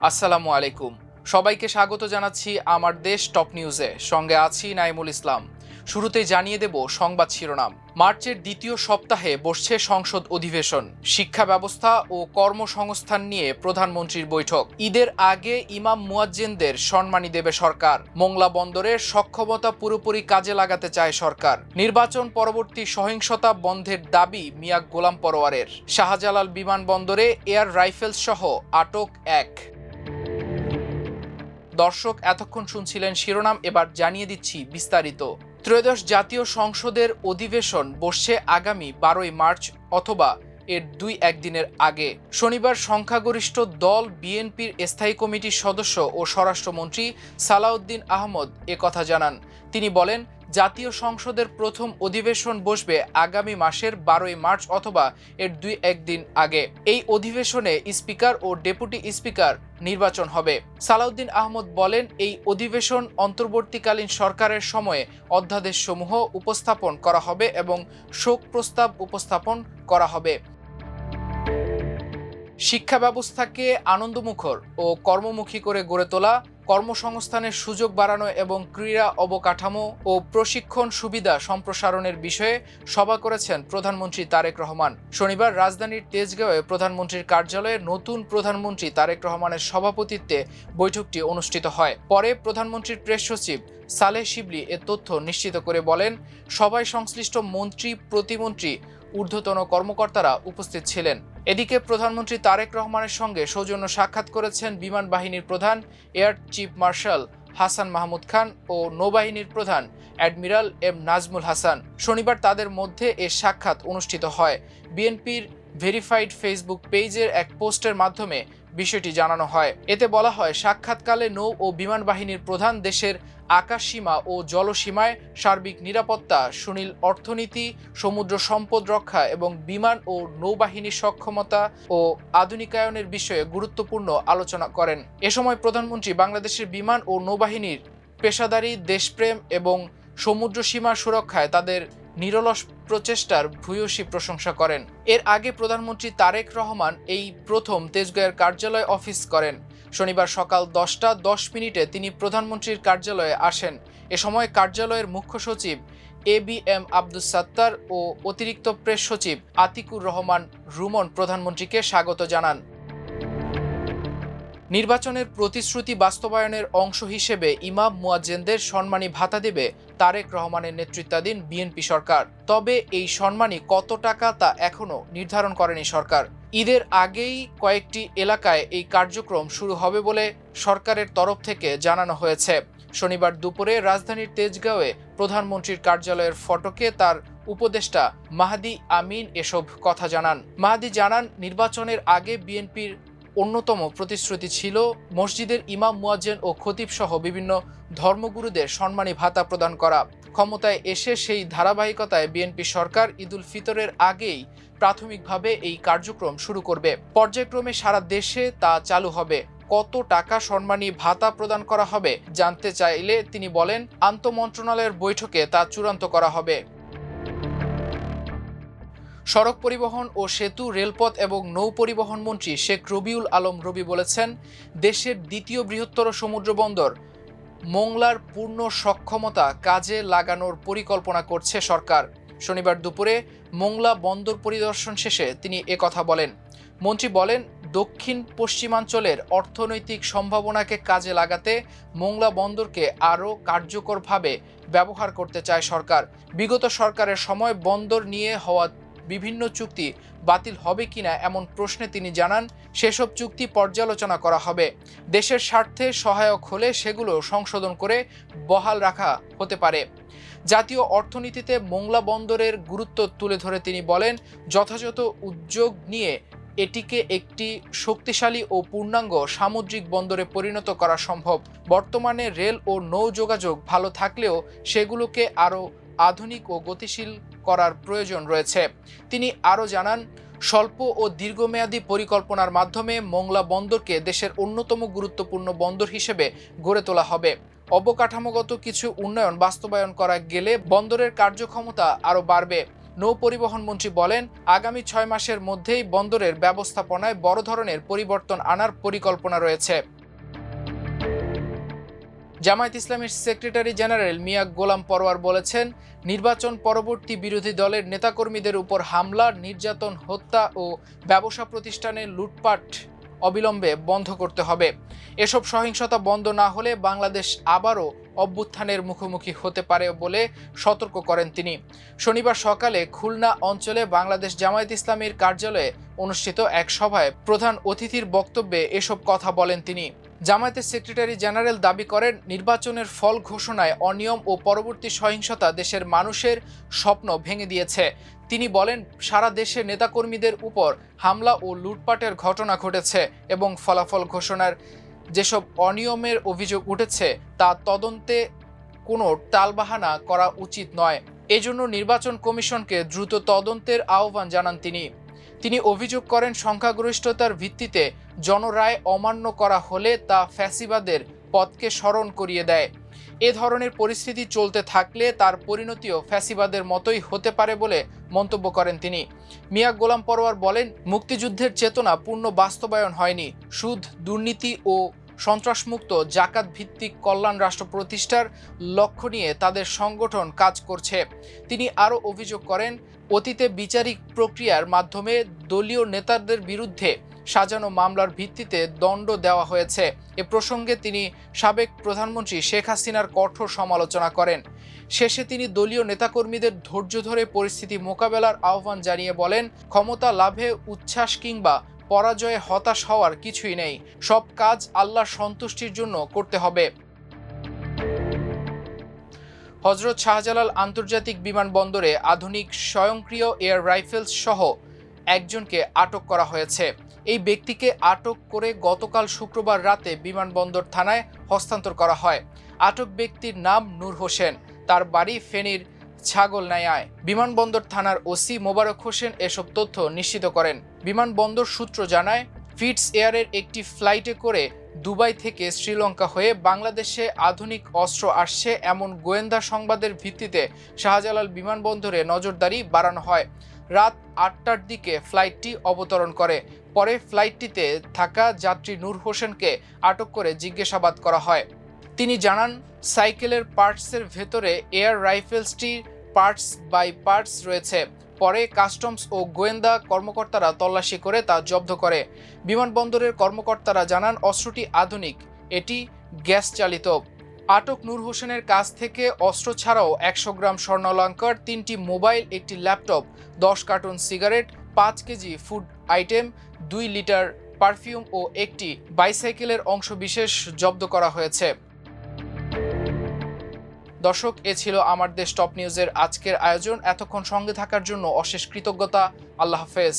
আসসালামু আলাইকুম। সবাইকে স্বাগত জানাচ্ছি আমার দেশ টপ নিউজে। সঙ্গে আছি নাইমুল ইসলাম। শুরুতেই জানিয়ে দেব সংবাদ শিরোনাম। মার্চের দ্বিতীয় সপ্তাহে বসছে সংসদ অধিবেশন। শিক্ষা ব্যবস্থা ও কর্মসংস্থান নিয়ে প্রধানমন্ত্রীর বৈঠক। ঈদের আগে ইমাম মুয়াজ্জিনদের সম্মানী দেবে সরকার। মোংলা বন্দরের সক্ষমতা পুরোপুরি কাজে লাগাতে চায় সরকার। নির্বাচন পরবর্তী সহিংসতা বন্ধের দাবি মিয়া গোলাম পরোয়ারের। শাহজালাল বিমানবন্দরে এয়ার রাইফেলস সহ আটক এক। দর্শক, এতক্ষণ শুনছিলেন শিরোনাম, এবার জানিয়ে দিচ্ছি বিস্তারিত। ত্রয়োদশ জাতীয় সংসদের অধিবেশন বসছে আগামী 12ই মার্চ অথবা এর একদিনের আগে। শনিবার সংখ্যাগরিষ্ঠ দল বিএনপির স্থায়ী কমিটির সদস্য ও স্বরাষ্ট্রমন্ত্রী সালাউদ্দিন আহমদ একথা জানান। তিনি বলেন, জাতীয় সংসদের প্রথম অধিবেশন বসবে আগামী মাসের 12ই মার্চ অথবা এর একদিন আগে। এই অধিবেশনে স্পিকার ও ডেপুটি স্পিকার নির্বাচন হবে। সালাউদ্দিন আহমদ বলেন, এই অধিবেশন অন্তর্বর্তীকালীন সরকারের সময়ে অধ্যাদেশসমূহ উপস্থাপন করা হবে এবং শোক প্রস্তাব উপস্থাপন করা হবে। শিক্ষা ব্যবস্থাকে আনন্দমুখর ও কর্মমুখী করে গড়ে তোলা, কর্মসংস্থানের সুযোগ বাড়ানো এবং ক্রীড়া অবকাঠামো ও প্রশিক্ষণ সুবিধা সম্প্রসারণের বিষয়ে সভা করেছেন প্রধানমন্ত্রী তারেক রহমান। শনিবার রাজধানীর তেজগাঁওয়ে প্রধানমন্ত্রীর কার্যালয়ে নতুন প্রধানমন্ত্রী তারেক রহমানের সভাপতিত্বে বৈঠকটি অনুষ্ঠিত হয়। পরে প্রধানমন্ত্রীর প্রেস সচিব সালেহ শিবলি এ তথ্য নিশ্চিত করে বলেন, সভায় সংশ্লিষ্ট মন্ত্রী, প্রতিমন্ত্রী, ঊর্ধ্বতন কর্মকর্তারা উপস্থিত ছিলেন। এদিকে প্রধানমন্ত্রী তারেক রহমানের সঙ্গে সৌজন্য সাক্ষাৎ করেছেন বিমান বাহিনীর প্রধান air chief marshal Hasan Mahmud Khan ও নৌবাহিনীর প্রধান অ্যাডমিরাল এম নাজমুল হাসান। শনিবার তাদের মধ্যে এ সাক্ষাৎ অনুষ্ঠিত হয়। বিএনপির ভেরিফাইড ফেসবুক পেজের এক পোস্টের মাধ্যমে বিষয়টি জানানো হয়। এতে বলা হয়, সাক্ষাৎকালে নৌ ও বিমান বাহিনীর প্রধান দেশের আকাশসীমা ও জলসীমায় সার্বিক নিরাপত্তা, সুনীল অর্থনীতি, সমুদ্র সম্পদ রক্ষা এবং বিমান ও নৌবাহিনীর সক্ষমতা ও আধুনিকায়নের বিষয়ে গুরুত্বপূর্ণ আলোচনা করেন। এ সময় প্রধানমন্ত্রী বাংলাদেশের বিমান ও নৌবাহিনীর পেশাদারি, দেশপ্রেম এবং সমুদ্র সীমা সুরক্ষায় তাদের নিরলস প্রচেষ্টার ভূয়সী প্রশংসা করেন। এর আগে প্রধানমন্ত্রী তারেক রহমান এই প্রথম তেজগাঁওয়ের কার্যালয় অফিস করেন। শনিবার সকাল 10টা 10 মিনিটে তিনি প্রধানমন্ত্রীর কার্যালয়ে আসেন। এ সময় কার্যালয়ের মুখ্য সচিব ABM আব্দুস সাত্তার ও অতিরিক্ত প্রেস সচিব আতিকুর রহমান রুমন প্রধানমন্ত্রীকে স্বাগত জানান। নির্বাচনের প্রতিশ্রুতি বাস্তবায়নের অংশ হিসেবে ইমাম মুয়াজ্জিনদের সম্মানী ভাতা দেবে তারেক রহমানের নেতৃত্বাধীন বিএনপি সরকার। তবে এই সম্মানী কত টাকা তা এখনো নির্ধারণ করেনি সরকার। ঈদের আগেই কয়েকটি এলাকায় এই কার্যক্রম শুরু হবে বলে সরকারের তরফ থেকে জানানো হয়েছে। শনিবার দুপুরে রাজধানীর তেজগাঁওয়ে প্রধানমন্ত্রীর কার্যালয়ের ফটকে তার উপদেষ্টা মাহদি আমিন এসব কথা জানান। মাহদি জানান, নির্বাচনের আগে বিএনপির অন্যতম প্রতিশ্রুতি ছিল মসজিদের ইমাম, মুয়াজ্জিন ও খতিব সহ বিভিন্ন ধর্মগুরুদের সম্মানী ভাতা প্রদান করা। ক্ষমতায় এসে সেই ধারাবাহিকতায় বিএনপি সরকার ঈদুল ফিতরের আগেই প্রাথমিকভাবে এই কার্যক্রম শুরু করবে। পর্যায়ক্রমে সারা দেশে তা চালু হবে। কত টাকা সম্মানী ভাতা প্রদান করা হবে জানতে চাইলে তিনি বলেন, আন্তঃমন্ত্রণালয়ের বৈঠকে তা চূড়ান্ত করা হবে। সড়ক পরিবহন ও সেতু, রেলপথ এবং নৌ পরিবহন মন্ত্রী শেখ রবিউল আলম রবি বলেছেন, দেশের দ্বিতীয় বৃহত্তর সমুদ্র বন্দর মোংলার পূর্ণ সক্ষমতা কাজে লাগানোর পরিকল্পনা করছে সরকার। শনিবার দুপুরে মোংলা বন্দর পরিদর্শন শেষে তিনি একথা বলেন। মন্ত্রী বলেন, দক্ষিণ পশ্চিমাঞ্চলের অর্থনৈতিক সম্ভাবনাকে কাজে লাগাতে মোংলা বন্দরকে আরও কার্যকরভাবে ব্যবহার করতে চায় সরকার। বিগত সরকারের সময় বন্দর নিয়ে হওয়া বিভিন্ন চুক্তি বাতিল হবে কিনা এমন প্রশ্নে তিনি জানান, সেসব চুক্তি পর্যালোচনা করা হবে। দেশের স্বার্থে সহায়ক হলে সেগুলো সংশোধন করে বহাল রাখা হতে পারে। জাতীয় অর্থনীতিতে মোংলা বন্দরের গুরুত্ব তুলে ধরে তিনি বলেন, যথাযথ উদ্যোগ নিয়ে এটিকে একটি শক্তিশালী ও পূর্ণাঙ্গ সামুদ্রিক বন্দরে পরিণত করা সম্ভব। বর্তমানে রেল ও নৌ যোগাযোগ ভালো থাকলেও সেগুলোকে আরও আধুনিক ও গতিশীল করার প্রয়োজন রয়েছে। তিনি আরও জানান, স্বল্প ও দীর্ঘমেয়াদী পরিকল্পনার মাধ্যমে মোংলা বন্দরকে দেশের অন্যতম গুরুত্বপূর্ণ বন্দর হিসেবে গড়ে তোলা হবে। অবকাঠামোগত কিছু উন্নয়ন বাস্তবায়ন করা গেলে বন্দরের কার্যক্ষমতা আরও বাড়বে। নৌ পরিবহন মন্ত্রী বলেন, আগামী 6 মাসের মধ্যেই বন্দরের ব্যবস্থাপনায় বড় ধরনের পরিবর্তন আনার পরিকল্পনা রয়েছে। জামায়াত ইসলামীর সেক্রেটারি জেনারেল মিয়া গোলাম পরোয়ার বলেছেন, নির্বাচন পরবর্তী বিরোধী দলের নেতাকর্মীদের উপর হামলা, নির্যাতন, হত্যা ও ব্যবসা প্রতিষ্ঠানে লুটপাট অবিলম্বে বন্ধ করতে হবে। এসব সহিংসতা বন্ধ না হলে বাংলাদেশ আবারও অভ্যুত্থানের মুখোমুখি হতে পারে বলে সতর্ক করেন তিনি। শনিবার সকালে খুলনা অঞ্চলে বাংলাদেশ জামায়াত ইসলামীর কার্যালয়ে অনুষ্ঠিত এক সভায় প্রধান অতিথির বক্তব্যে এসব কথা বলেন তিনি। জামায়াতের সেক্রেটারি জেনারেল দাবি করেন, নির্বাচনের ফল ঘোষণায় অনিয়ম ও পরবর্তী সহিংসতা দেশের মানুষের স্বপ্ন ভেঙে দিয়েছে। তিনি বলেন, সারা দেশে নেতাকর্মীদের উপর হামলা ও লুটপাটের ঘটনা ঘটেছে এবং ফলাফল ঘোষণার যেসব অনিয়মের অভিযোগ উঠেছে তা তদন্তে কোনো টালবাহানা করা উচিত নয়। এজন্য নির্বাচন কমিশনকে দ্রুত তদন্তের আহ্বান জানান তিনি অভিযোগ করেন, সংখ্যাগরিষ্ঠতার ভিত্তিতে জনরায় অমান্য করা হলে তা ফ্যাসিবাদের পথকে স্মরণ করিয়ে দেয়। এ ধরনের পরিস্থিতি চলতে থাকলে তার পরিণতিও ফ্যাসিবাদের মতোই হতে পারে বলে মন্তব্য করেন তিনি। মিয়া গোলাম পরোয়ার বলেন, মুক্তিযুদ্ধের চেতনা পূর্ণ বাস্তবায়ন হয়নি। সুদ, দুর্নীতি ও সন্ত্রাসমুক্ত জাকাত ভিত্তিক কল্যাণ রাষ্ট্র প্রতিষ্ঠার লক্ষ্য নিয়ে তাদের সংগঠন কাজ করছে। তিনি আরও অভিযোগ করেন, অতীতে বিচারিক প্রক্রিয়ার মাধ্যমে দলীয় নেতাদের বিরুদ্ধে সাজানো মামলার ভিত্তিতে দণ্ড দেওয়া হয়েছে। এ প্রসঙ্গে তিনি সাবেক প্রধানমন্ত্রী শেখ হাসিনার কঠোর সমালোচনা করেন। শেষে তিনি দলীয় নেতাকর্মীদের ধৈর্য ধরে পরিস্থিতি মোকাবেলার আহ্বান জানিয়ে বলেন, ক্ষমতা লাভে উচ্ছ্বাস কিংবা পরাজয়ে হতাশ হওয়ার কিছুই নেই। সব কাজ আল্লাহর সন্তুষ্টির জন্য করতে হবে। হযরত শাহজালাল আন্তর্জাতিক বিমানবন্দরে আধুনিক স্বয়ংক্রিয় এয়ার রাইফেলস সহ একজনকে আটক করা হয়েছে। এই ব্যক্তিকে আটক করে গতকাল শুক্রবার রাতে বিমানবন্দর থানায় হস্তান্তর করা হয়। আটক ব্যক্তির নাম নূর হোসেন, তার বাড়ি ফেনীর ছাগলনাইয়ায়। বিমানবন্দর থানার ওসি মোবারক হোসেন এসব তথ্য নিশ্চিত করেন। বিমানবন্দর সূত্র জানায়, ফিটস এয়ারের একটি ফ্লাইটে করে দুবাই থেকে শ্রীলঙ্কা হয়ে বাংলাদেশে আধুনিক অস্ত্র আসছে এমন গোয়েন্দা সংবাদের ভিত্তিতে শাহজালাল বিমানবন্দরে নজরদারি বাড়ানো হয়। রাত 8টার দিকে ফ্লাইটটি অবতরণ করে। পরে ফ্লাইটটিতে থাকা যাত্রী নূর হোসেনকে আটক করে জিজ্ঞাসাবাদ করা হয়। তিনি জানান, সাইকেলের পার্টসের ভেতরে এয়ার রাইফেলসটির পার্টস বাই পার্টস রয়েছে। পরে কাস্টমস ও গোয়েন্দা কর্মকর্তারা তল্লাশি করে তা জব্দ করে। বিমানবন্দরের কর্মকর্তারা জানান, অস্ত্রটি আধুনিক, এটি গ্যাস চালিত। আটক নূর হোসেনের কাছ থেকে অস্ত্র ছাড়াও 100 গ্রাম স্বর্ণালংকার, 3টি মোবাইল, একটি laptop, 10 carton cigarette, 5 KG food item, 2 litre perfume ও একটি বাইসাইকেলের অংশবিশেষ জব্দ করা হয়েছে। দর্শক, এ ছিল আমার দেশ টপ নিউজের আজকের আয়োজন। এতক্ষণ সঙ্গে থাকার জন্য অশেষ কৃতজ্ঞতা। আল্লাহ হাফেজ।